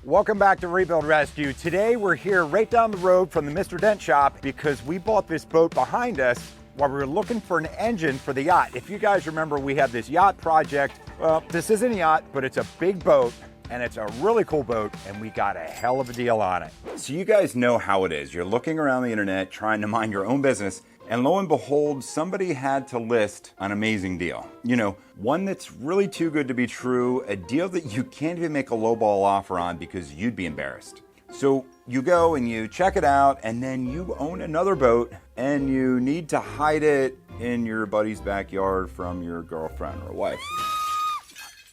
Welcome back to Rebuild Rescue. Today we're here right down the road from the Mr. Dent shop because we bought this boat behind us while we were looking for an engine for the yacht. If you guys remember, we have this yacht project. Well, this isn't a yacht, but it's a big boat and it's a really cool boat and we got a hell of a deal on it. So you guys know how it is. You're looking around the internet trying to mind your own business, and lo and behold, somebody had to list an amazing deal. You know, one that's really too good to be true, a deal that you can't even make a lowball offer on because you'd be embarrassed. So you go and you check it out, and then you own another boat and you need to hide it in your buddy's backyard from your girlfriend or wife.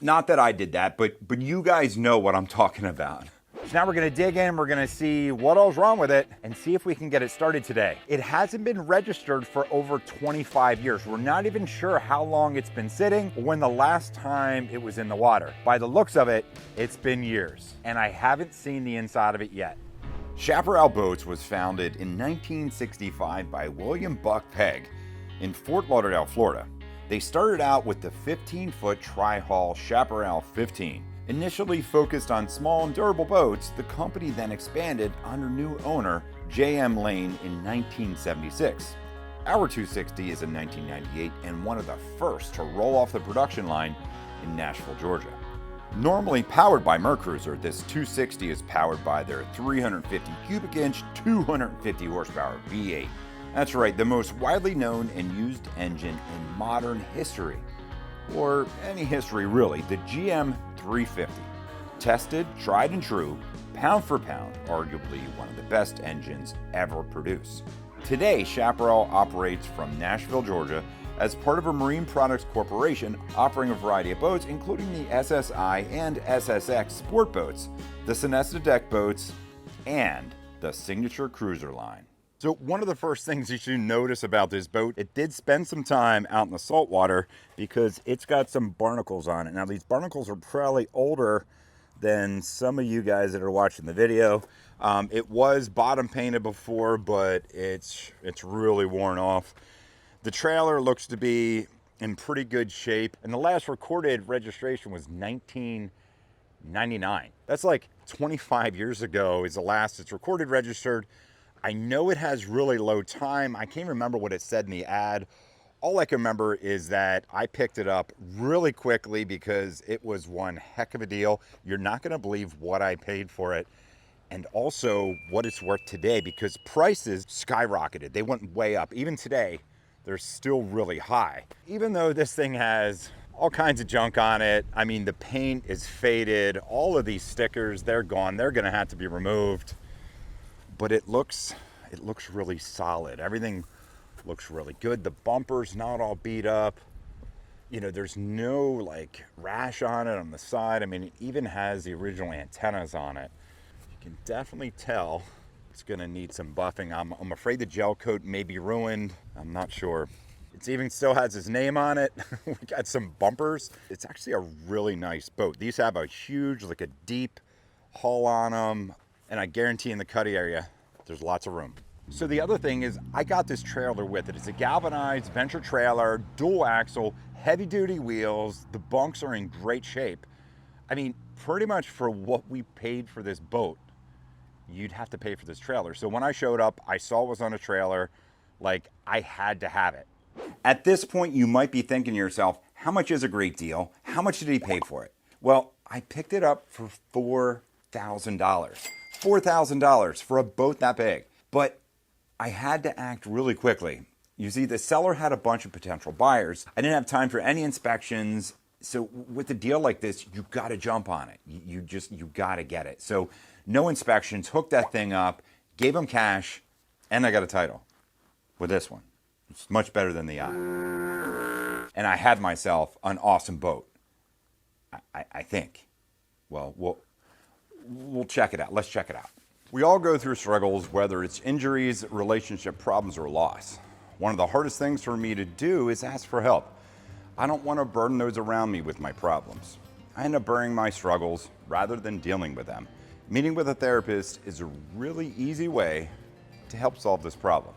Not that I did that, but you guys know what I'm talking about. So now we're gonna dig in, we're gonna see what all's wrong with it and see if we can get it started today. It hasn't been registered for over 25 years. We're not even sure how long it's been sitting or when the last time it was in the water. By the looks of it, it's been years, and I haven't seen the inside of it yet. Chaparral Boats was founded in 1965 by William Buck Pegg in Fort Lauderdale, Florida. They started out with the 15-foot tri-hull Chaparral 15. Initially focused on small and durable boats, the company then expanded under new owner J.M. Lane in 1976. Our 260 is a 1998 and one of the first to roll off the production line in Nashville, Georgia. Normally powered by Mercruiser, this 260 is powered by their 350 cubic inch, 250 horsepower V8. That's right, the most widely known and used engine in modern history. Or any history really, the GM 350. Tested, tried and true, pound for pound, arguably one of the best engines ever produced. Today, Chaparral operates from Nashville, Georgia as part of a Marine Products Corporation offering a variety of boats, including the SSI and SSX sport boats, the Sonesta deck boats, and the Signature cruiser line. So one of the first things you should notice about this boat, it did spend some time out in the salt water because it's got some barnacles on it. Now these barnacles are probably older than some of you guys that are watching the video. It was bottom painted before, but it's really worn off. The trailer looks to be in pretty good shape, and the last recorded registration was 1999. That's like 25 years ago is the last it's recorded registered. I know it has really low time. I can't remember what it said in the ad. All I can remember is that I picked it up really quickly because it was one heck of a deal. You're not gonna believe what I paid for it and also what it's worth today because prices skyrocketed. They went way up. Even today, they're still really high. Even though this thing has all kinds of junk on it, I mean, the paint is faded. All of these stickers, they're gone. They're gonna have to be removed. But it looks really solid. Everything looks really good. The bumper's not all beat up. You know, there's no like rash on it on the side. I mean, it even has the original antennas on it. You can definitely tell it's gonna need some buffing. I'm afraid the gel coat may be ruined. I'm not sure. It even still has his name on it. We got some bumpers. It's actually a really nice boat. These have a huge, like a deep hull on them. And I guarantee in the cuddy area, there's lots of room. So the other thing is I got this trailer with it. It's a galvanized Venture trailer, dual axle, heavy duty wheels. The bunks are in great shape. I mean, pretty much for what we paid for this boat, you'd have to pay for this trailer. So when I showed up, I saw it was on a trailer, like I had to have it. At this point, you might be thinking to yourself, how much is a great deal? How much did he pay for it? Well, I picked it up for $4,000. $4,000 for a boat that big. But I had to act really quickly. You see, the seller had a bunch of potential buyers. I didn't have time for any inspections. So with a deal like this, you got to jump on it. You got to get it. So no inspections, hooked that thing up, gave him cash, and I got a title with this one. It's much better than the yacht. And I had myself an awesome boat. I think. Well, we'll check it out. Let's check it out. We all go through struggles, whether it's injuries, relationship problems, or loss. One of the hardest things for me to do is ask for help. I don't want to burden those around me with my problems. I end up burying my struggles rather than dealing with them. Meeting with a therapist is a really easy way to help solve this problem.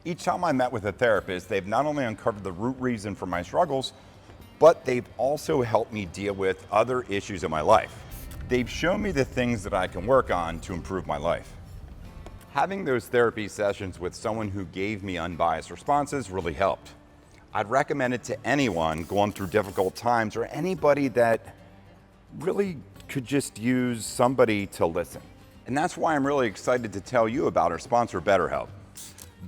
Each time I met with a therapist, they've not only uncovered the root reason for my struggles, but they've also helped me deal with other issues in my life. They've shown me the things that I can work on to improve my life. Having those therapy sessions with someone who gave me unbiased responses really helped. I'd recommend it to anyone going through difficult times or anybody that really could just use somebody to listen. And that's why I'm really excited to tell you about our sponsor, BetterHelp.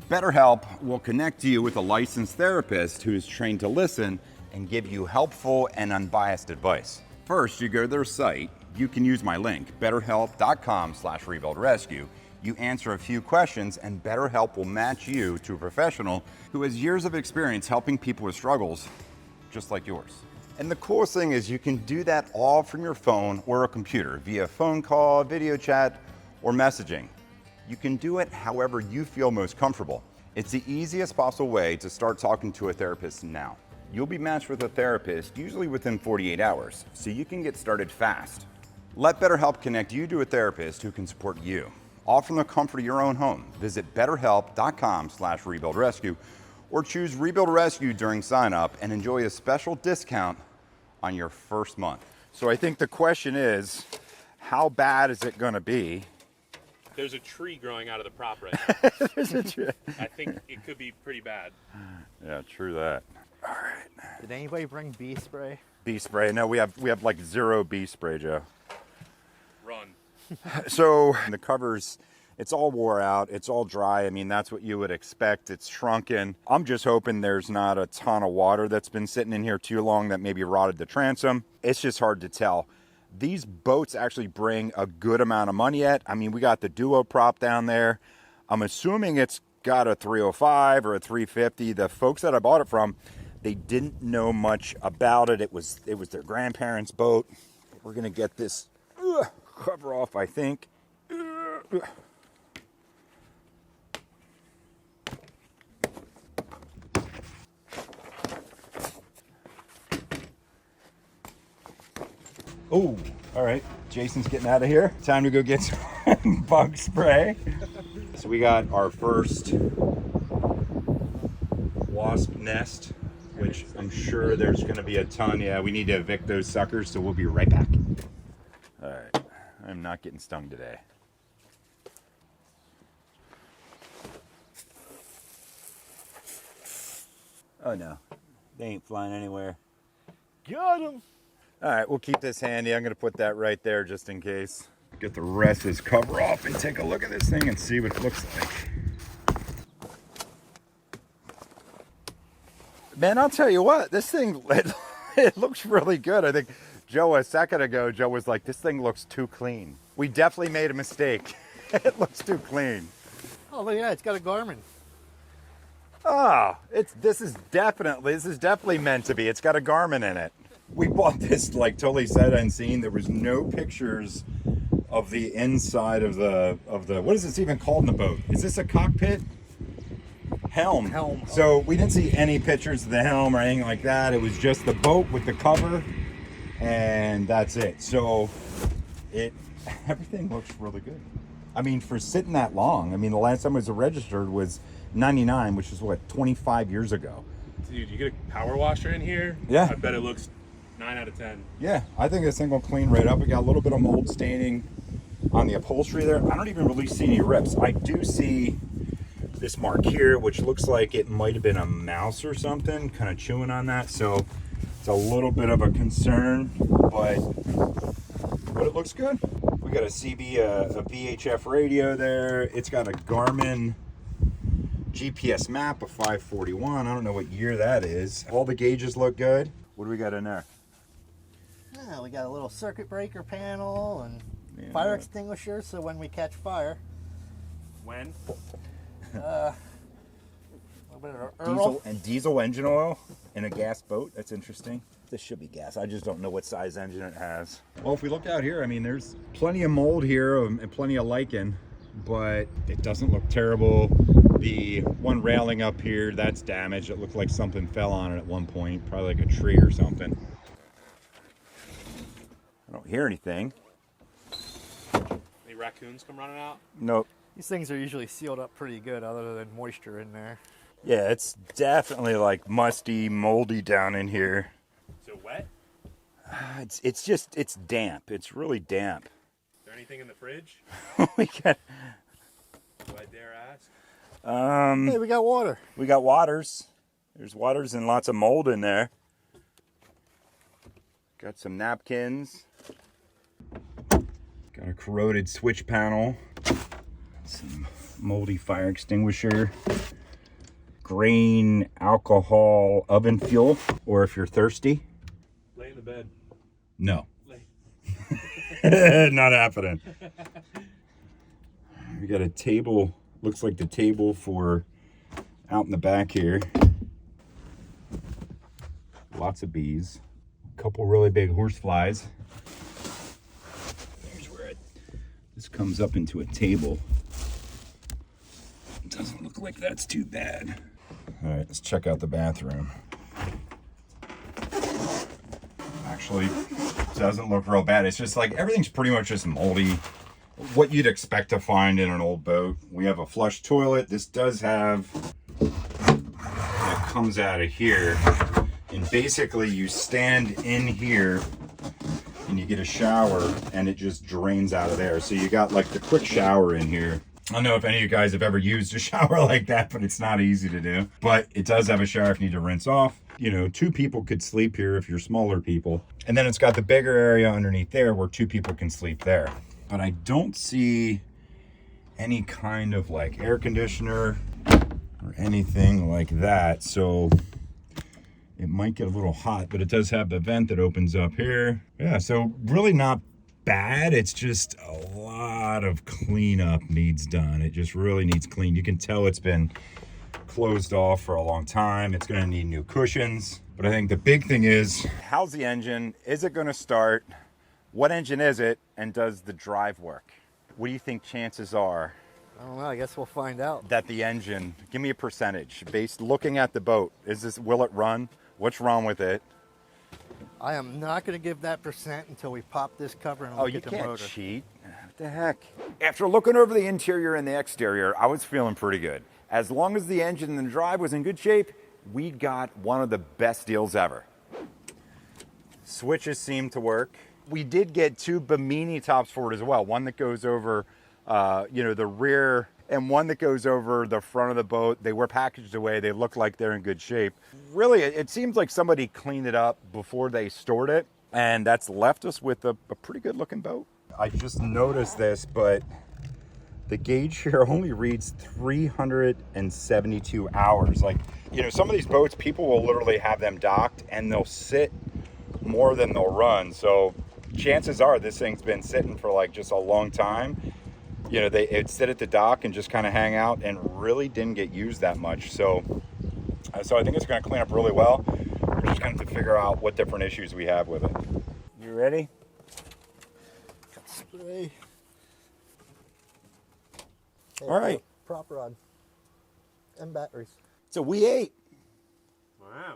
BetterHelp will connect you with a licensed therapist who is trained to listen and give you helpful and unbiased advice. First, you go to their site. You can use my link, betterhelp.com/rebuildrescue. You answer a few questions and BetterHelp will match you to a professional who has years of experience helping people with struggles just like yours. And the coolest thing is you can do that all from your phone or a computer via phone call, video chat, or messaging. You can do it however you feel most comfortable. It's the easiest possible way to start talking to a therapist now. You'll be matched with a therapist usually within 48 hours, so you can get started fast. Let BetterHelp connect you to a therapist who can support you, all from the comfort of your own home. Visit betterhelp.com/rebuildrescue or choose Rebuild Rescue during sign up and enjoy a special discount on your first month. So I think the question is, how bad is it going to be? There's a tree growing out of the prop right now. There's a tree. I think it could be pretty bad. Yeah, true that. All right. Did anybody bring bee spray? Bee spray. No, we have like 0 bee spray, Joe. Run. So the covers, it's all wore out. It's all dry. I mean, that's what you would expect. It's shrunken. I'm just hoping there's not a ton of water that's been sitting in here too long that maybe rotted the transom. It's just hard to tell. These boats actually bring a good amount of money at. I mean, we got the Duo prop down there. I'm assuming it's got a 305 or a 350. The folks that I bought it from, they didn't know much about it. It was their grandparents' boat. We're gonna get this cover off, I think. Oh, all right. Jason's getting out of here. Time to go get some bug spray. So we got our first wasp nest, which I'm sure there's going to be a ton. Yeah, we need to evict those suckers, so we'll be right back. All right. I'm not getting stung today. Oh, no. They ain't flying anywhere. Got him! All right, we'll keep this handy. I'm going to put that right there just in case. Get the rest of this cover off and take a look at this thing and see what it looks like. Man, I'll tell you what, this thing, it looks really good. I think Joe, a second ago, Joe was like, this thing looks too clean. We definitely made a mistake. It looks too clean. Oh, look at that. It's got a Garmin. Oh, this is definitely meant to be. It's got a Garmin in it. We bought this like totally sight unseen. There was no pictures of the inside of the what is this even called in the boat? Is this a cockpit? Helm. Helm. So we didn't see any pictures of the helm or anything like that. It was just the boat with the cover, and that's it. So everything looks really good. I mean, for sitting that long. I mean, the last time it was registered was '99, which is what, 25 years ago. Dude, you get a power washer in here? Yeah. I bet it looks 9 out of 10. Yeah, I think this thing will clean right up. We got a little bit of mold staining on the upholstery there. I don't even really see any rips. I do see this mark here, which looks like it might have been a mouse or something, kind of chewing on that. So it's a little bit of a concern, but it looks good. We got a CB, a VHF radio there. It's got a Garmin GPS map, a 541. I don't know what year that is. All the gauges look good. What do we got in there? Yeah, we got a little circuit breaker panel and Yeah. fire extinguisher, so when we catch fire, When? a little bit of Earl. Diesel engine oil in a gas boat. That's interesting. This should be gas. I just don't know what size engine it has. Well, if we look out here, I mean, there's plenty of mold here and plenty of lichen, but it doesn't look terrible. The one railing up here, that's damaged. It looked like something fell on it at one point, probably like a tree or something. I don't hear anything. Any raccoons come running out? Nope. These things are usually sealed up pretty good other than moisture in there. Yeah, it's definitely like musty, moldy down in here. Is it wet? It's damp. It's really damp. Is there anything in the fridge? we got Do I dare ask? Hey, we got water. we got waters. There's waters and lots of mold in there. Got some napkins. Got a corroded switch panel. Some moldy fire extinguisher. Grain alcohol oven fuel, or if you're thirsty. Lay in the bed. No. Lay. Not happening. We got a table, looks like the table for out in the back here. Lots of bees. A couple really big horse flies. There's where this comes up into a table. Doesn't look like that's too bad. All right, let's check out the bathroom. Actually, doesn't look real bad. It's just like everything's pretty much just moldy. What you'd expect to find in an old boat. We have a flush toilet. This does have, it comes out of here. And basically you stand in here and you get a shower and it just drains out of there. So you got like the quick shower in here. I don't know if any of you guys have ever used a shower like that, but it's not easy to do. But it does have a shower if you need to rinse off. You know, 2 people could sleep here if you're smaller people. And then it's got the bigger area underneath there where 2 people can sleep there. But I don't see any kind of like air conditioner or anything like that. So it might get a little hot, but it does have the vent that opens up here. Yeah, so really not bad. It's just a lot of cleanup needs done. It just really needs cleaned. You can tell it's been closed off for a long time. It's going to need new cushions. But I think the big thing is, how's the engine? Is it going to start? What engine is it? And does the drive work? What do you think chances are I don't know. I guess we'll find out. that the engine, give me a percentage based looking at the boat. Will it run? What's wrong with it? I am not going to give that percent until we pop this cover and Oh, look you at the can't motor. cheat. What the heck? After looking over the interior and the exterior, I was feeling pretty good. As long as the engine and the drive was in good shape, we got one of the best deals ever. Switches seem to work. We did get 2 Bimini tops for it as well. One that goes over, the rear, and one that goes over the front of the boat. They were packaged away. They look like they're in good shape. Really, it seems like somebody cleaned it up before they stored it, and that's left us with a pretty good looking boat. I just noticed this, but the gauge here only reads 372 hours. Like, some of these boats, people will literally have them docked and they'll sit more than they'll run. So chances are this thing's been sitting for like just a long time. It'd sit at the dock and just kind of hang out and really didn't get used that much. So I think it's going to clean up really well. We're just going to have to figure out what different issues we have with it. You ready? Got spray. Hey, All right. Prop rod and batteries. It's a V8. Wow.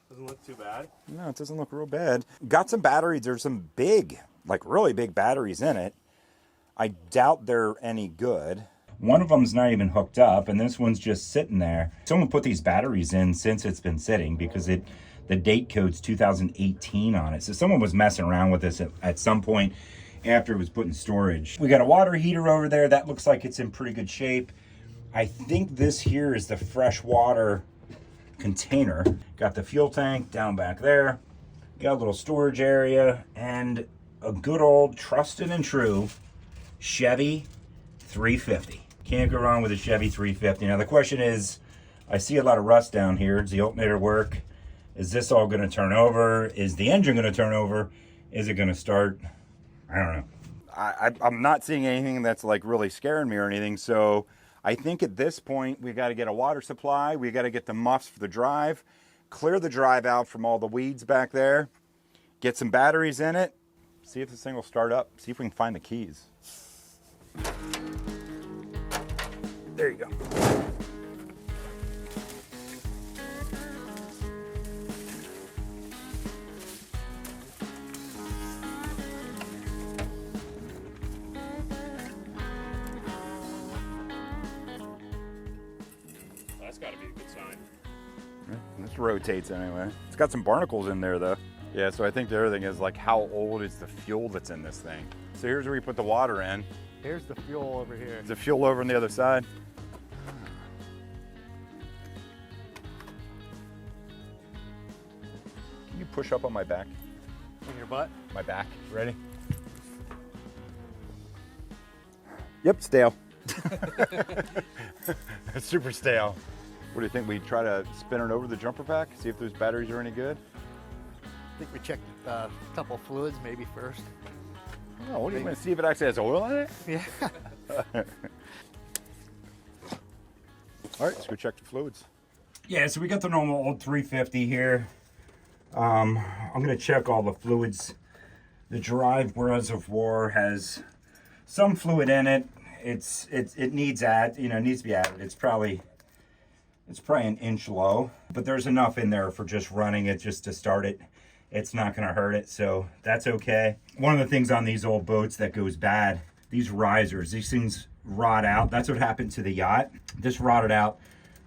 Doesn't look too bad. No, it doesn't look real bad. Got some batteries. There's some big, like really big batteries in it. I doubt they're any good. One of them's not even hooked up, and this one's just sitting there. Someone put these batteries in since it's been sitting because the date code's 2018 on it. So someone was messing around with this at some point after it was put in storage. We got a water heater over there. That looks like it's in pretty good shape. I think this here is the fresh water container. Got the fuel tank down back there. Got a little storage area and a good old trusted and true Chevy 350. Can't go wrong with a Chevy 350. Now the question is, I see a lot of rust down here. Does the alternator work? Is this all going to turn over? Is the engine going to turn over? Is it going to start? I don't know. I'm not seeing anything that's like really scaring me or anything. So I think at this point we got to get a water supply. We got to get the muffs for the drive, clear the drive out from all the weeds back there, get some batteries in it, see if this thing will start up, see if we can find the keys. There you go. That's got to be a good sign. This rotates anyway. It's got some barnacles in there though. Yeah, so I think the other thing is like how old is the fuel that's in this thing? So here's where we put the water in. Here's the fuel over here. Is the fuel over on the other side? Can you push up on my back? In your butt? My back. Ready? Yep, stale. Super stale. What do you think? We try to spin it over the jumper pack, see if those batteries are any good? I think we checked a couple fluids maybe first. Oh, what do you want to see if it actually has oil in it? Yeah. All right, let's go check the fluids. Yeah, so we got the normal old 350 here. I'm gonna check all the fluids. The drive reservoir has some fluid in it. It needs needs to be added. It's probably an inch low, but there's enough in there for just running it, just to start it. It's not gonna hurt it, so that's okay. One of the things on these old boats that goes bad, these risers, these things rot out. That's what happened to the yacht. This rotted out,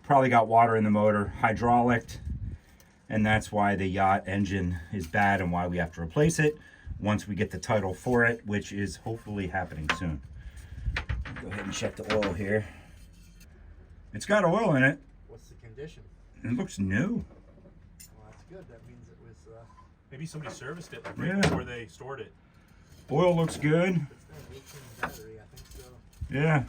probably got water in the motor, hydraulic, and that's why the yacht engine is bad and why we have to replace it once we get the title for it, which is hopefully happening soon. Go ahead and check the oil here. It's got oil in it. What's the condition? It looks new. Well, that's good. That means it was. Maybe somebody serviced it Yeah. right before they stored it. Oil looks good. It's got an 18 battery, I think so. Yeah.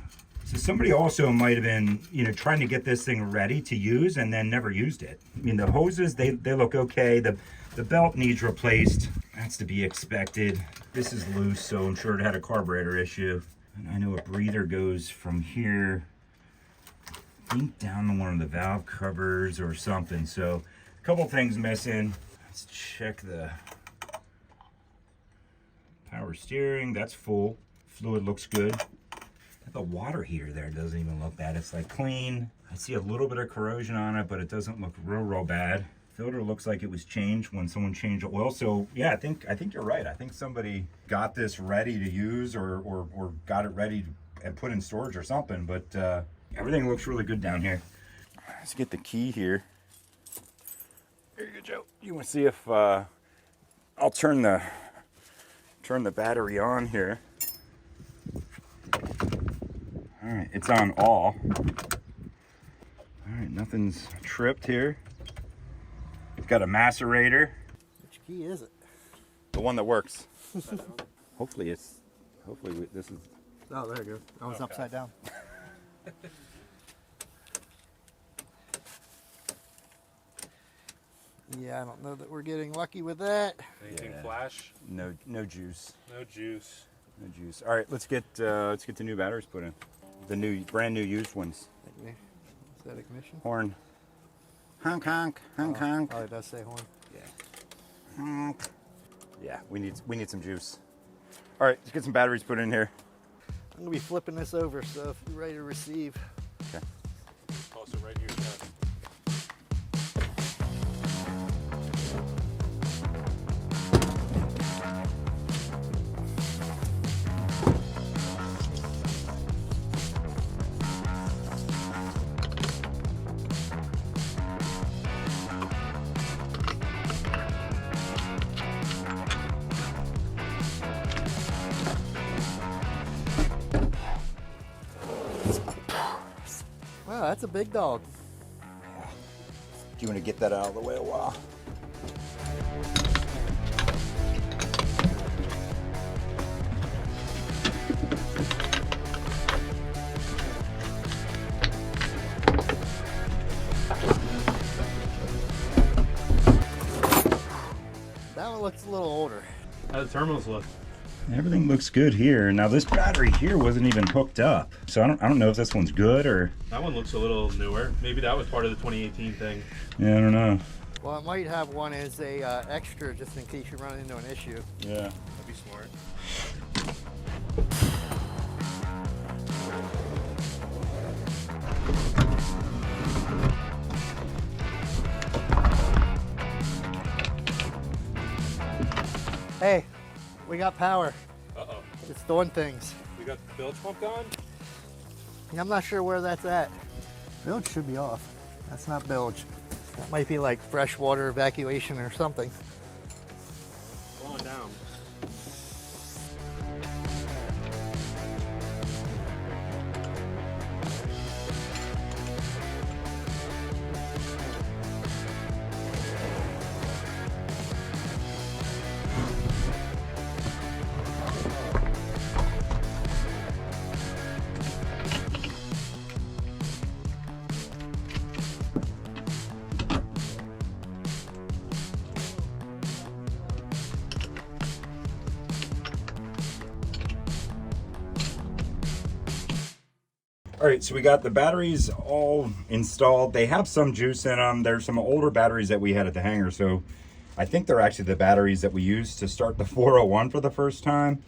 So somebody also might have been, trying to get this thing ready to use and then never used it. I mean, the hoses, they look okay. The belt needs replaced. That's to be expected. This is loose, so I'm sure it had a carburetor issue. And I know a breather goes from here, I think down to one of the valve covers or something. So a couple things missing. Let's check the power steering. That's full. Fluid looks good. The water heater there doesn't even look bad. It's like clean. I see a little bit of corrosion on it, but it doesn't look real bad. Filter looks like it was changed when someone changed the oil. So yeah, I think you're right. I think somebody got this ready to use or got it ready and put in storage or something. But everything looks really good down here. Let's get the key here. Here you go, Joe. You want to see if I'll turn the battery on here. All right, it's on all. All right, nothing's tripped here. It's got a macerator. Which key is it? The one that works. Hopefully this is. Oh, there you go. I was upside down. Yeah, I don't know that we're getting lucky with that. Anything flash? No juice. No juice. No juice. All right, let's get the new batteries put in. The brand new used ones. Is that ignition? Horn. Honk honk honk honk. Oh, it does say horn. Yeah. Honk. Yeah, we need some juice. All right, let's get some batteries put in here. I'm gonna be flipping this over, so if you're ready to receive. Okay. Toss it right in your chest. Wow, that's a big dog. Do you want to get that out of the way a while? That one looks a little older. How do the terminals look? Everything looks good here. Now this battery here wasn't even hooked up, so I don't know if this one's good or. That one looks a little newer. Maybe that was part of the 2018 thing. Yeah, I don't know. Well, it might have one as a extra just in case you run into an issue. Yeah. That'd be smart. Hey, we got power. Uh-oh. It's doing things. We got the bilge pump on? Yeah, I'm not sure where that's at. Bilge should be off. That's not bilge. That might be like freshwater evacuation or something. All right, so we got the batteries all installed. They have some juice in them. There's some older batteries that we had at the hangar, so I think they're actually the batteries that we used to start the 401 for the first time.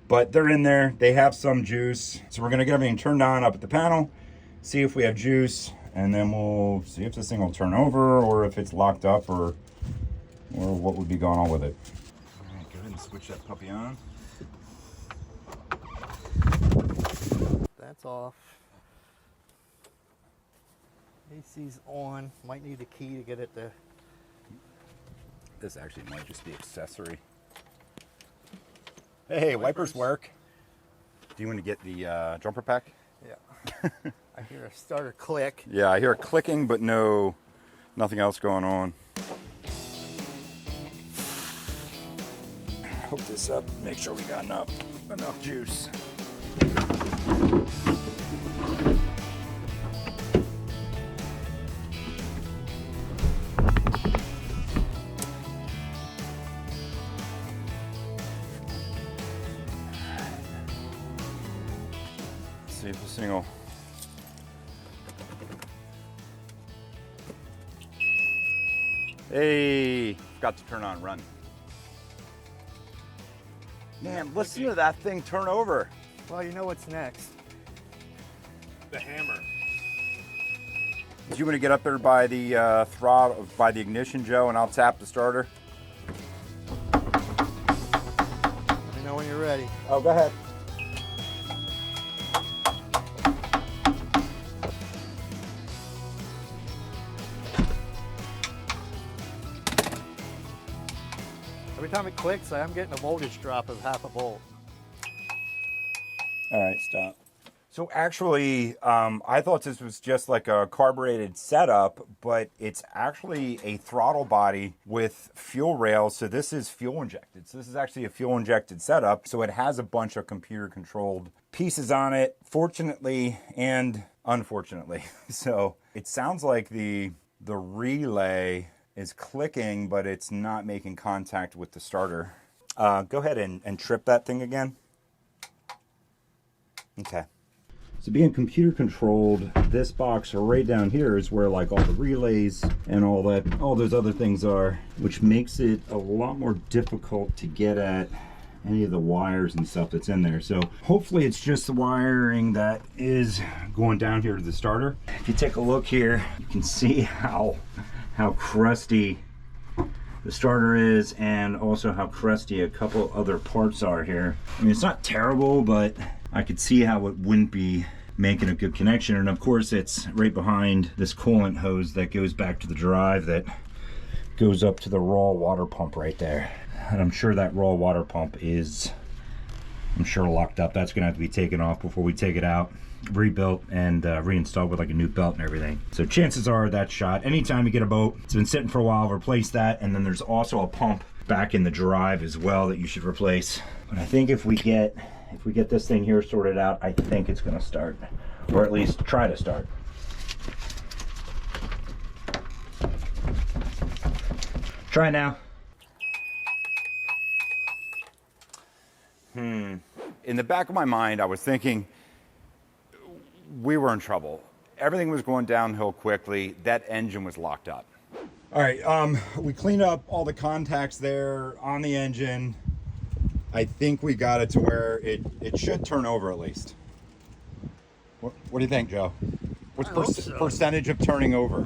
But they're in there. They have some juice. So we're gonna get everything turned on up at the panel, see if we have juice, and then we'll see if this thing will turn over or if it's locked up or what would be going on with it. All right, go ahead and switch that puppy on. That's off. AC's on. Might need the key to get it to. This actually might just be accessory. Hey, wipers work. Do you want to get the jumper pack? Yeah. I hear a starter click. Yeah, I hear it clicking, but nothing else going on. Hook this up, make sure we got enough juice. See if this thing will. Hey, forgot to turn on run. Man, listen to that thing turn over. Well, you know what's next. The hammer. Do you want to get up there by the throttle, by the ignition, Joe, and I'll tap the starter? Let me know when you're ready. Oh, go ahead. Every time it clicks, I'm getting a voltage drop of 1/2 volt. All right, stop. So actually, I thought this was just like a carbureted setup, but it's actually a throttle body with fuel rails. So this is fuel injected. So this is actually a fuel injected setup. So it has a bunch of computer controlled pieces on it, fortunately and unfortunately. So it sounds like the relay is clicking, but it's not making contact with the starter. Go ahead and trip that thing again. Okay. So being computer controlled, this box right down here is where like all the relays and all those other things are, which makes it a lot more difficult to get at any of the wires and stuff that's in there. So hopefully it's just the wiring that is going down here to the starter. If you take a look here, you can see how crusty the starter is, and also how crusty a couple other parts are here. I mean, it's not terrible, but I could see how it wouldn't be making a good connection. And of course, it's right behind this coolant hose that goes back to the drive that goes up to the raw water pump right there. And I'm sure that raw water pump is, locked up. That's gonna have to be taken off before we take it out, rebuilt, and reinstalled with like a new belt and everything. So chances are that's shot. Anytime you get a boat, it's been sitting for a while, replace that. And then there's also a pump back in the drive as well that you should replace. But I think if we get this thing here sorted out, I think it's gonna start, or at least try to start. Try now. In the back of my mind, I was thinking we were in trouble. Everything was going downhill quickly. That engine was locked up. All right, we cleaned up all the contacts there on the engine. I think we got it to where it should turn over at least. What do you think, Joe? What's percentage of turning over?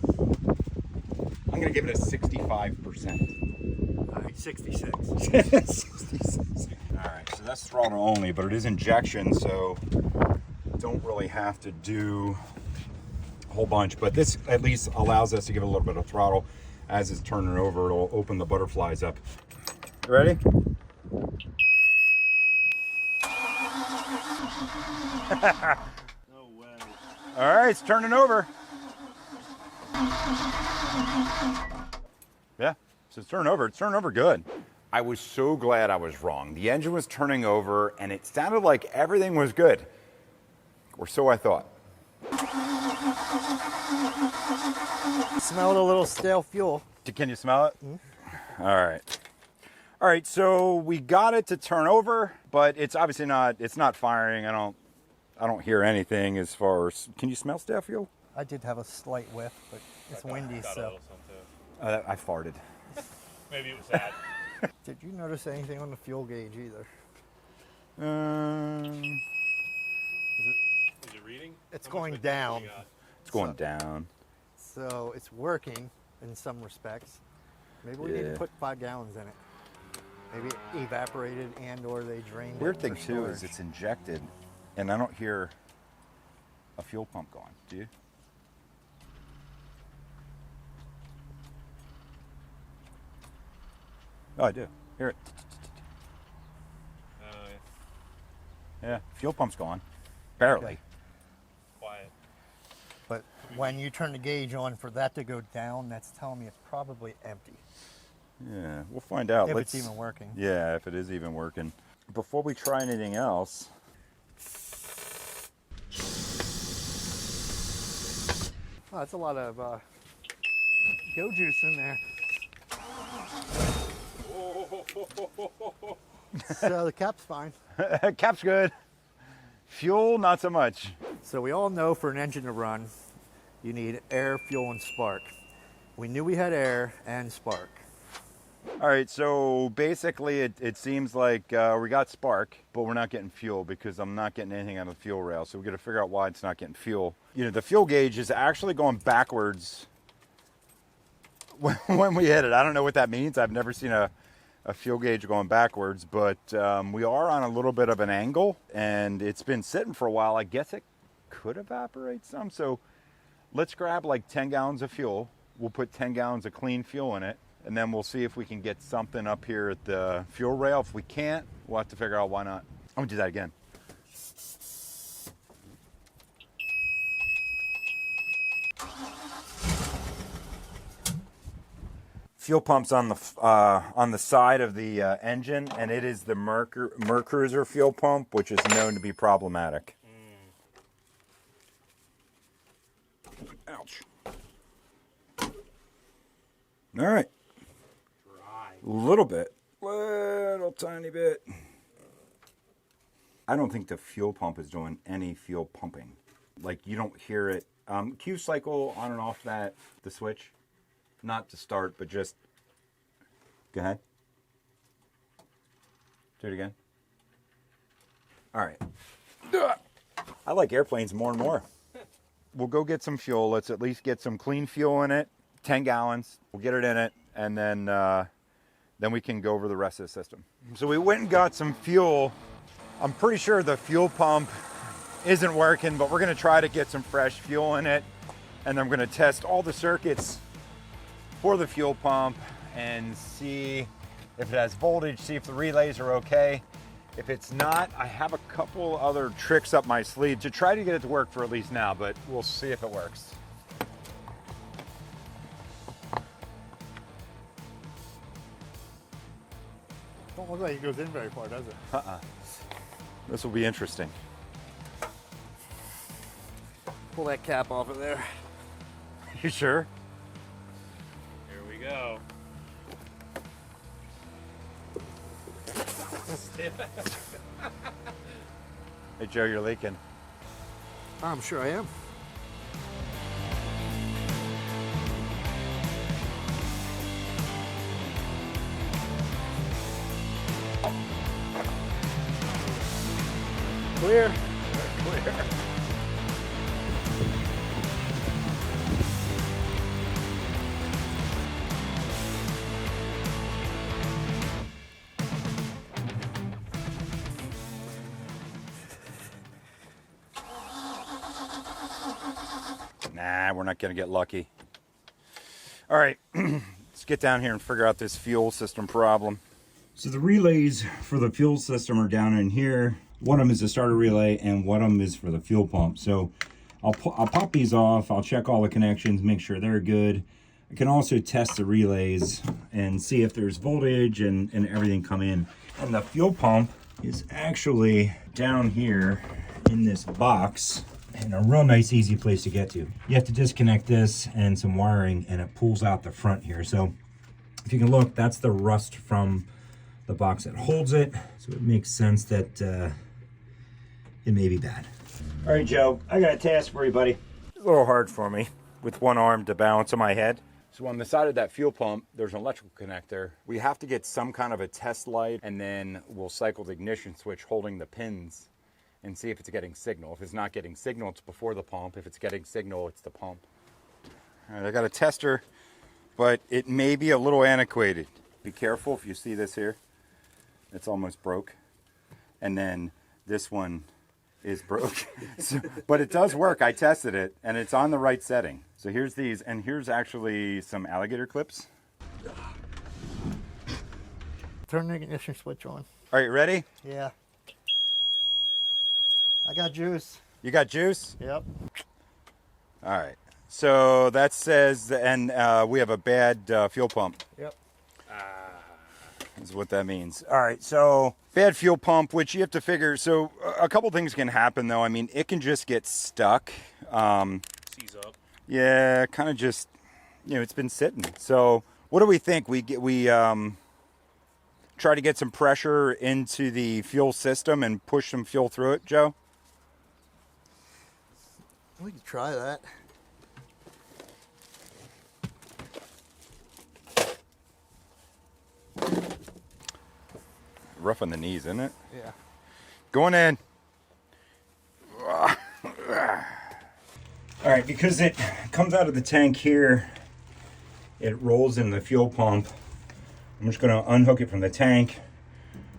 I'm gonna give it a 65%. All right, 66. 66. All right, so that's throttle only, but it is injection, so don't really have to do a whole bunch. But this at least allows us to give it a little bit of throttle. As it's turning over, it'll open the butterflies up. You ready? No way. All right, it's turning over. Yeah, so it's turning over. It's turning over good. I was so glad I was wrong. The engine was turning over, and it sounded like everything was good. Or so I thought. Smelled a little stale fuel. Can you smell it? Mm-hmm. All right. All right, so we got it to turn over, but it's obviously not, it's not firing. I I don't hear anything as far as, can you smell stale fuel? I did have a slight whiff, but it's windy, Got a so. little something too. I farted. Maybe it was that. Did you notice anything on the fuel gauge either? Is it reading? It's How much going liquid down. you got? It's going down. So it's working in some respects. Maybe we need Yeah. to put 5 gallons in it. Maybe it evaporated and or they drained it. Weird thing for too is storage. it's injected, and I don't hear a fuel pump going. Do you? Oh, I do. Hear it. Oh, yeah. Yeah, fuel pump's going. Barely. Okay. Quiet. But when you turn the gauge on for that to go down, that's telling me it's probably empty. Yeah, we'll find out. If it's even working. Yeah, if it is even working. Before we try anything else, Oh, that's a lot of go juice in there. So the cap's fine. cap's good. Fuel, not so much. So we all know for an engine to run, you need air, fuel, and spark. We knew we had air and spark. All right, so basically it seems like we got spark, but we're not getting fuel because I'm not getting anything out of the fuel rail. So we got to figure out why it's not getting fuel. You know, the fuel gauge is actually going backwards when we hit it. I don't know what that means. I've never seen a fuel gauge going backwards, but we are on a little bit of an angle, and it's been sitting for a while. I guess it could evaporate some. So let's grab like 10 gallons of fuel. We'll put 10 gallons of clean fuel in it, and then we'll see if we can get something up here at the fuel rail. If we can't, we'll have to figure out why not. I'm gonna do that again. Fuel pump's on the side of the engine, and it is the Mercruiser fuel pump, which is known to be problematic. Ouch. All right. Dry. Little tiny bit. I don't think the fuel pump is doing any fuel pumping. Like, you don't hear it. Q cycle on and off the switch. Not to start, but just go ahead. Do it again. All right. I like airplanes more and more. We'll go get some fuel. Let's at least get some clean fuel in it. 10 gallons. We'll get it in it, and then we can go over the rest of the system. So we went and got some fuel. I'm pretty sure the fuel pump isn't working, but we're going to try to get some fresh fuel in it, and then we're going to test all the circuits for the fuel pump and see if it has voltage, see if the relays are okay. If it's not, I have a couple other tricks up my sleeve to try to get it to work for at least now, but we'll see if it works. Don't look like it goes in very far, does it? This will be interesting. Pull that cap off of there. You sure? Here we go. Hey Joe, you're leaking. I'm sure I am. Clear. Clear. Nah, we're not going to get lucky. All right, let's get down here and figure out this fuel system problem. So the relays for the fuel system are down in here. One of them is the starter relay, and one of them is for the fuel pump. So I'll pop these off. I'll check all the connections, make sure they're good. I can also test the relays and see if there's voltage and everything come in. And the fuel pump is actually down here in this box, and a real nice, easy place to get to. You have to disconnect this and some wiring, and it pulls out the front here. So if you can look, that's the rust from the box that holds it. So it makes sense that it may be bad. All right, Joe, I got a task for you, buddy. It's a little hard for me with one arm to balance on my head. So on the side of that fuel pump, there's an electrical connector. We have to get some kind of a test light, and then we'll cycle the ignition switch holding the pins and see if it's getting signal. If it's not getting signal, it's before the pump. If it's getting signal, it's the pump. All right, I got a tester, but it may be a little antiquated. Be careful if you see this here. It's almost broke. And then this one is broke. But it does work. I tested it, and it's on the right setting. So here's these, and here's actually some alligator clips. Turn the ignition switch on. All right, ready? Yeah. I got juice. You got juice? Yep. All right. So that says, and we have a bad fuel pump. Yep. Is what that means. All right, so bad fuel pump, which you have to figure. So a couple things can happen, though. I mean, it can just get stuck. Seize up. Yeah, kind of just, it's been sitting. So what do we think? We try to get some pressure into the fuel system and push some fuel through it, Joe? We can try that. Rough on the knees, isn't it? Yeah. Going in. All right, because it comes out of the tank here, it rolls in the fuel pump. I'm just going to unhook it from the tank.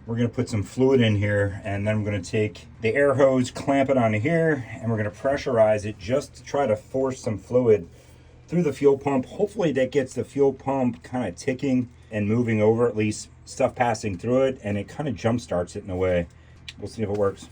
We're going to put some fluid in here, and then I'm going to take the air hose, clamp it onto here, and we're going to pressurize it just to try to force some fluid through the fuel pump. Hopefully that gets the fuel pump kind of ticking and moving over, at least stuff passing through it, and it kind of jump starts it in a way. We'll see if it works.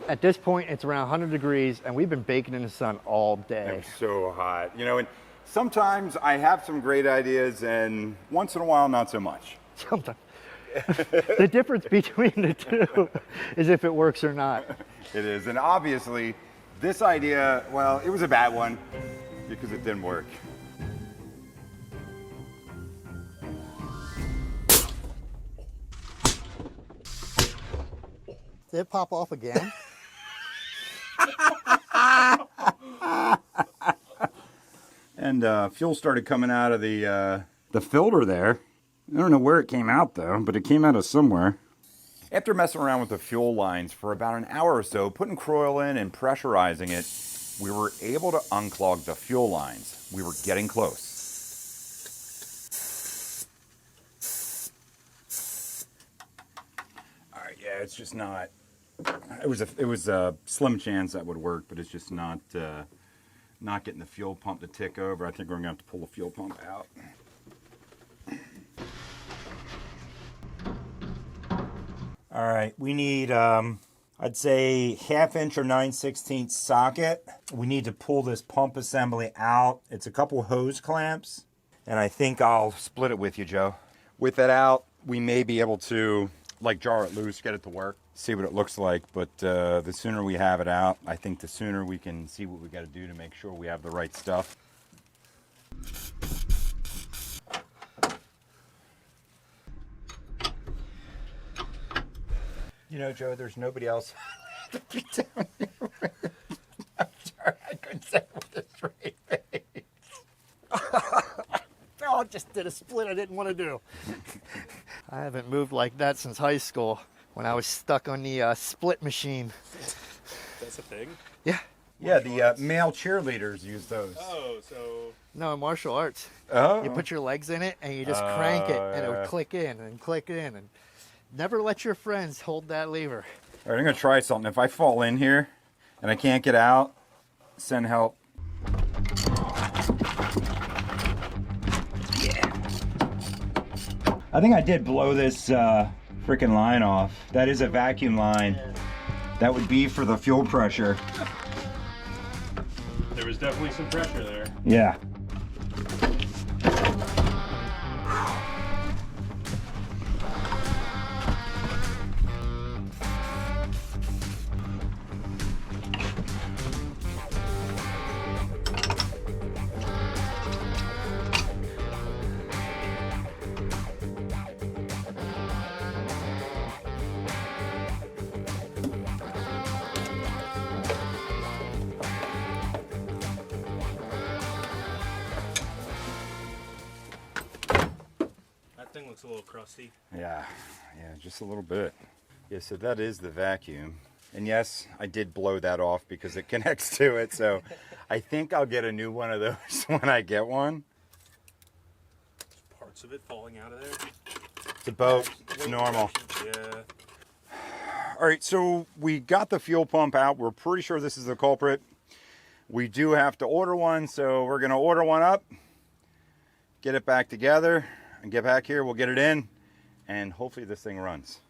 At this point, it's around 100 degrees, and we've been baking in the sun all day. It's so hot. And sometimes I have some great ideas, and once in a while, not so much. Sometimes. The difference between the two is if it works or not. It is. And obviously, this idea, well, it was a bad one because it didn't work. Did it pop off again? And fuel started coming out of the filter there. I don't know where it came out, though, but it came out of somewhere. After messing around with the fuel lines for about an hour or so, putting Croil in and pressurizing it, we were able to unclog the fuel lines. We were getting close. All right, yeah, it's just not. It was a slim chance that would work, but it's just not getting the fuel pump to tick over. I think we're gonna have to pull the fuel pump out. All right, we need, I'd say 1/2 inch or 9/16 socket. We need to pull this pump assembly out. It's a couple hose clamps, and I think I'll split it with you, Joe. With that out, we may be able to, jar it loose, get it to work, see what it looks like. But the sooner we have it out, I think the sooner we can see what we got to do to make sure we have the right stuff. Joe, there's nobody else to be down here with. I'm sorry, I couldn't say it with a straight face. Oh, I just did a split I didn't want to do. I haven't moved like that since high school when I was stuck on the split machine. That's a thing? Yeah. Yeah, the male cheerleaders use those. Oh, so... No, martial arts. Oh. You put your legs in it and you just crank it and it would click in and click in. And never let your friends hold that lever. All right, I'm going to try something. If I fall in here and I can't get out, send help. I think I did blow this freaking line off. That is a vacuum line. That would be for the fuel pressure. There was definitely some pressure there. Yeah. That thing looks a little crusty. Yeah, just a little bit. Yeah, so that is the vacuum. And yes, I did blow that off because it connects to it. So I think I'll get a new one of those when I get one. There's parts of it falling out of there. It's a boat. It's normal. Yeah. All right, so we got the fuel pump out. We're pretty sure this is the culprit. We do have to order one, so we're going to order one up, get it back together, and get back here. We'll get it in, and hopefully this thing runs.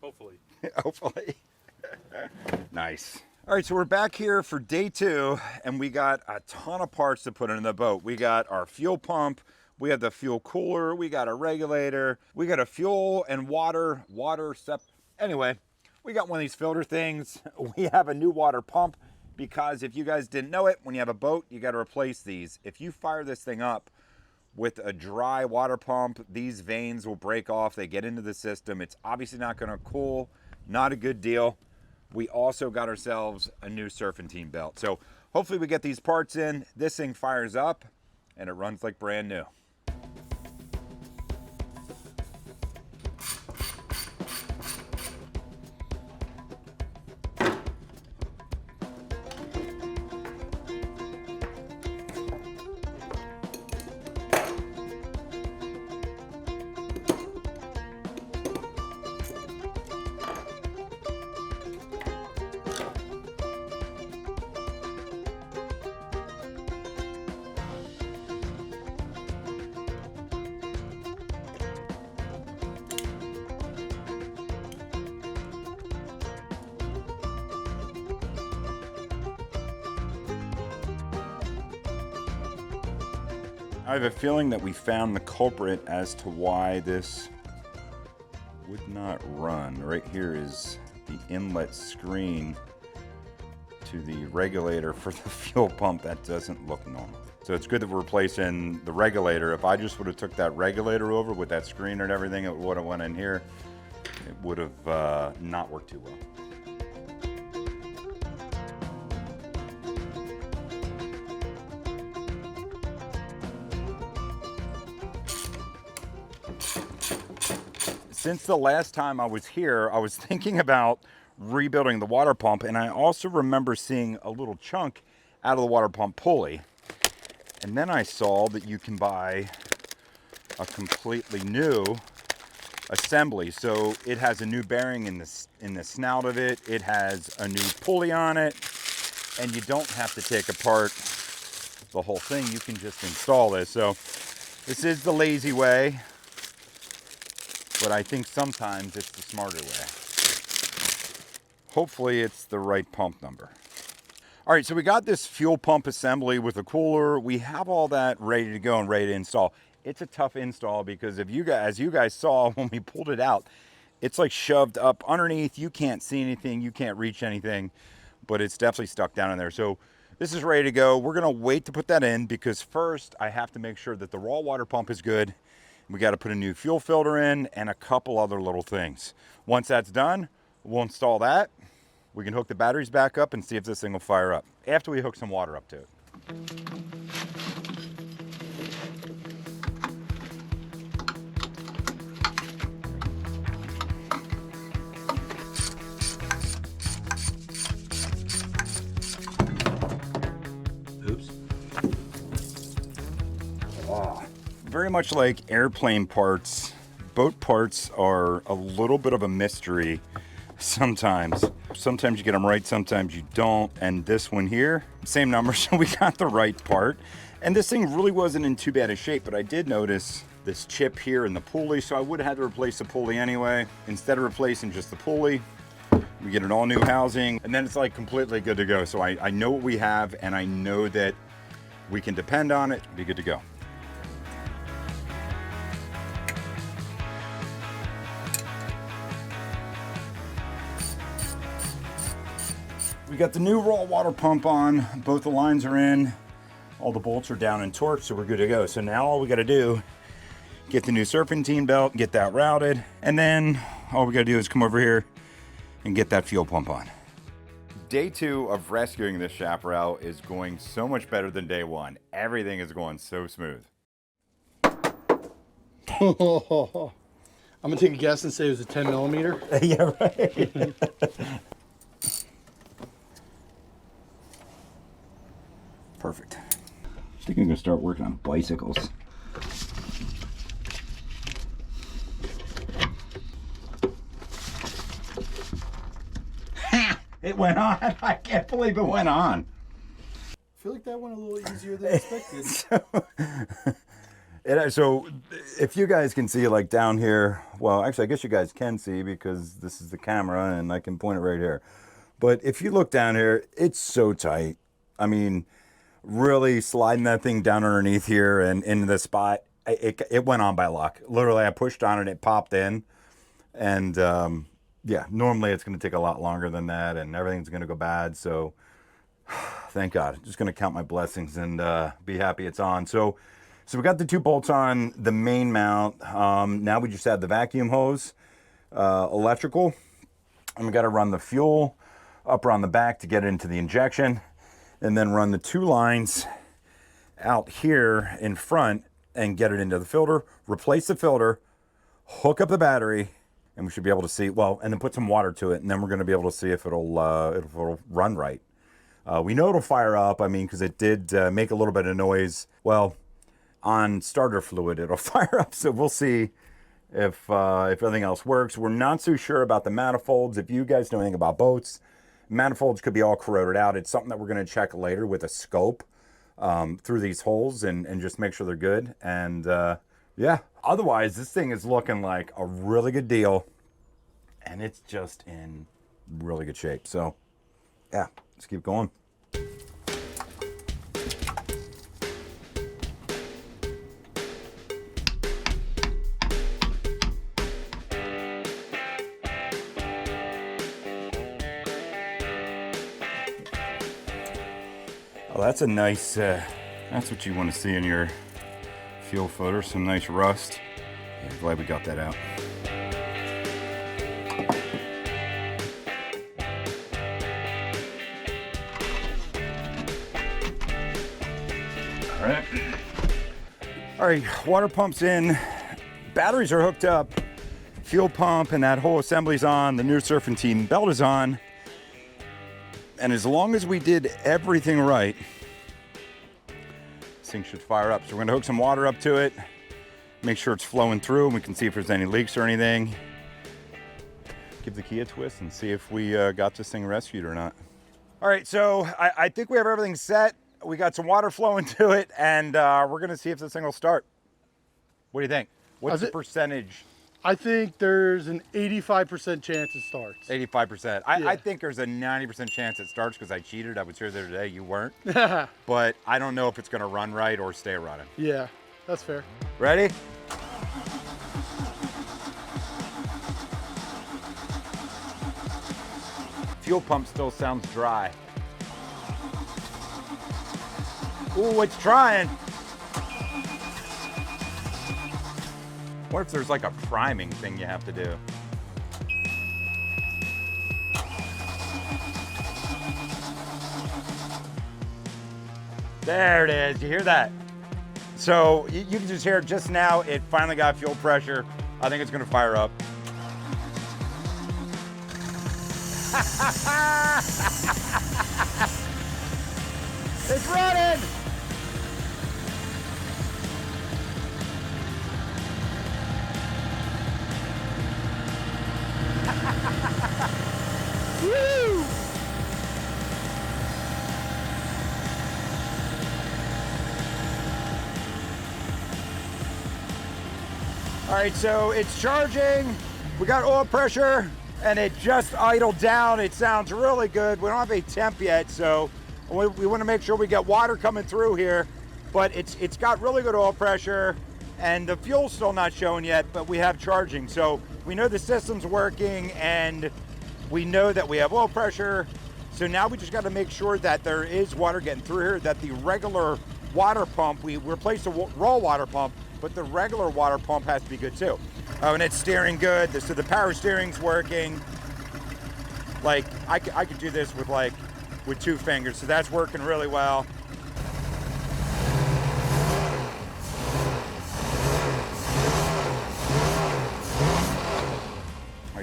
Hopefully. Hopefully. Nice. All right, so we're back here for day 2, and we got a ton of parts to put in the boat. We got our fuel pump, we have the fuel cooler, we got a regulator, we got a fuel and water Anyway, we got one of these filter things. We have a new water pump because if you guys didn't know it, when you have a boat, you got to replace these. If you fire this thing up with a dry water pump, these vanes will break off. They get into the system. It's obviously not going to cool. Not a good deal. We also got ourselves a new serpentine belt. So hopefully we get these parts in. This thing fires up and it runs like brand new. I have a feeling that we found the culprit as to why this would not run. Right here is the inlet screen to the regulator for the fuel pump. That doesn't look normal. So it's good that we're replacing the regulator. If I just would have took that regulator over with that screen and everything, it would have went in here. It would have not worked too well. Since the last time I was here, I was thinking about rebuilding the water pump, and I also remember seeing a little chunk out of the water pump pulley. And then I saw that you can buy a completely new assembly. So it has a new bearing in the snout of it. It has a new pulley on it, and you don't have to take apart the whole thing. You can just install this. So this is the lazy way, but I think sometimes it's the smarter way. Hopefully it's the right pump number. All right, so we got this fuel pump assembly with a cooler. We have all that ready to go and ready to install. It's a tough install because if you guys, as you guys saw when we pulled it out, it's like shoved up underneath. You can't see anything, you can't reach anything, but it's definitely stuck down in there. So this is ready to go. We're gonna wait to put that in because first I have to make sure that the raw water pump is good. We got to put a new fuel filter in and a couple other little things. Once that's done, we'll install that. We can hook the batteries back up and see if this thing will fire up after we hook some water up to it. Oops. Very much like airplane parts, boat parts are a little bit of a mystery sometimes. Sometimes you get them right, sometimes you don't. And this one here, same number, so we got the right part. And this thing really wasn't in too bad a shape, but I did notice this chip here in the pulley, so I would have had to replace the pulley anyway. Instead of replacing just the pulley, we get an all new housing, and then it's like completely good to go. So I know what we have, and I know that we can depend on it, be good to go. We got the new raw water pump on, both the lines are in, all the bolts are down and torqued, so we're good to go. So now all we gotta do, get the new serpentine belt, get that routed, and then all we gotta do is come over here and get that fuel pump on. Day 2 of rescuing this Chaparral is going so much better than day 1. Everything is going so smooth. I'm gonna take a guess and say it was a 10 millimeter. Yeah, right. Perfect. I think I'm gonna start working on bicycles. It went on. I can't believe it went on. I feel like that went a little easier than expected. So if you guys can see, like down here, well, actually, I guess you guys can see because this is the camera and I can point it right here. But if you look down here, it's so tight. I mean, really sliding that thing down underneath here and into the spot, it went on by luck. Literally, I pushed on it, it popped in. And yeah, normally it's going to take a lot longer than that and everything's going to go bad. So thank God. Just going to count my blessings and be happy it's on. So we got the 2 bolts on the main mount. Now we just have the vacuum hose, electrical, and we got to run the fuel up around the back to get it into the injection, and then run the 2 lines out here in front and get it into the filter, replace the filter, hook up the battery, and we should be able to see, well, and then put some water to it, and then we're going to be able to see if it'll run right. We know it'll fire up, I mean, because it did make a little bit of noise. Well, on starter fluid, it'll fire up, so we'll see if everything else works. We're not so sure about the manifolds. If you guys know anything about boats, manifolds could be all corroded out. It's something that we're going to check later with a scope through these holes and just make sure they're good. And yeah, otherwise, this thing is looking like a really good deal, and it's just in really good shape. So yeah, let's keep going. Oh, that's a nice, that's what you want to see in your fuel filter, some nice rust. Yeah, glad we got that out. All right, water pump's in, batteries are hooked up, fuel pump and that whole assembly's on, the new serpentine belt is on. And as long as we did everything right, this thing should fire up. So we're gonna hook some water up to it, make sure it's flowing through, and we can see if there's any leaks or anything. Give the key a twist and see if we got this thing rescued or not. All right, so I think we have everything set. We got some water flowing to it, and we're gonna see if this thing will start. What do you think? What's the percentage? I think there's an 85% chance it starts. 85%. Yeah. I think there's a 90% chance it starts because I cheated. I was here the other day. You weren't. But I don't know if it's going to run right or stay running. Yeah, that's fair. Ready? Fuel pump still sounds dry. Ooh, it's trying. What if there's like a priming thing you have to do? There it is, you hear that? So you can just hear it just now, it finally got fuel pressure. I think it's gonna fire up. It's running! Woo! All right, so it's charging. We got oil pressure and it just idled down. It sounds really good. We don't have a temp yet, so we want to make sure we get water coming through here, but it's got really good oil pressure and the fuel's still not showing yet, but we have charging. So we know the system's working and we know that we have oil pressure. So now we just got to make sure that there is water getting through here, that the regular water pump, we replaced the raw water pump, but the regular water pump has to be good too. Oh, and it's steering good. So the power steering's working. Like I could do this with 2 fingers. So that's working really well.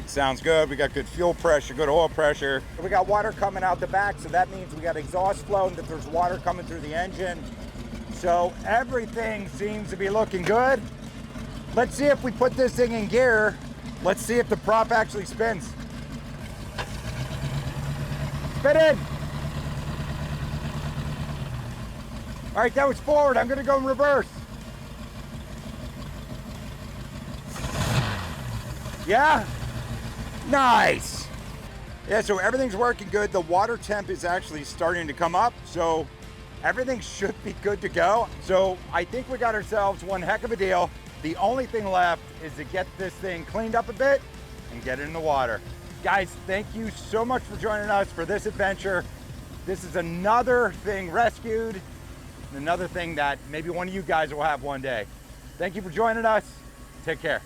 Sounds good. We got good fuel pressure, good oil pressure. We got water coming out the back, so that means we got exhaust flow and that there's water coming through the engine. So everything seems to be looking good. Let's see if we put this thing in gear. Let's see if the prop actually spins. Spin in. All right, that was forward. I'm gonna go in reverse. Yeah? Nice. Yeah, so everything's working good. The water temp is actually starting to come up, so everything should be good to go. So I think we got ourselves one heck of a deal. The only thing left is to get this thing cleaned up a bit and get it in the water. Guys, thank you so much for joining us for this adventure. This is another thing rescued, another thing that maybe one of you guys will have one day. Thank you for joining us. Take care.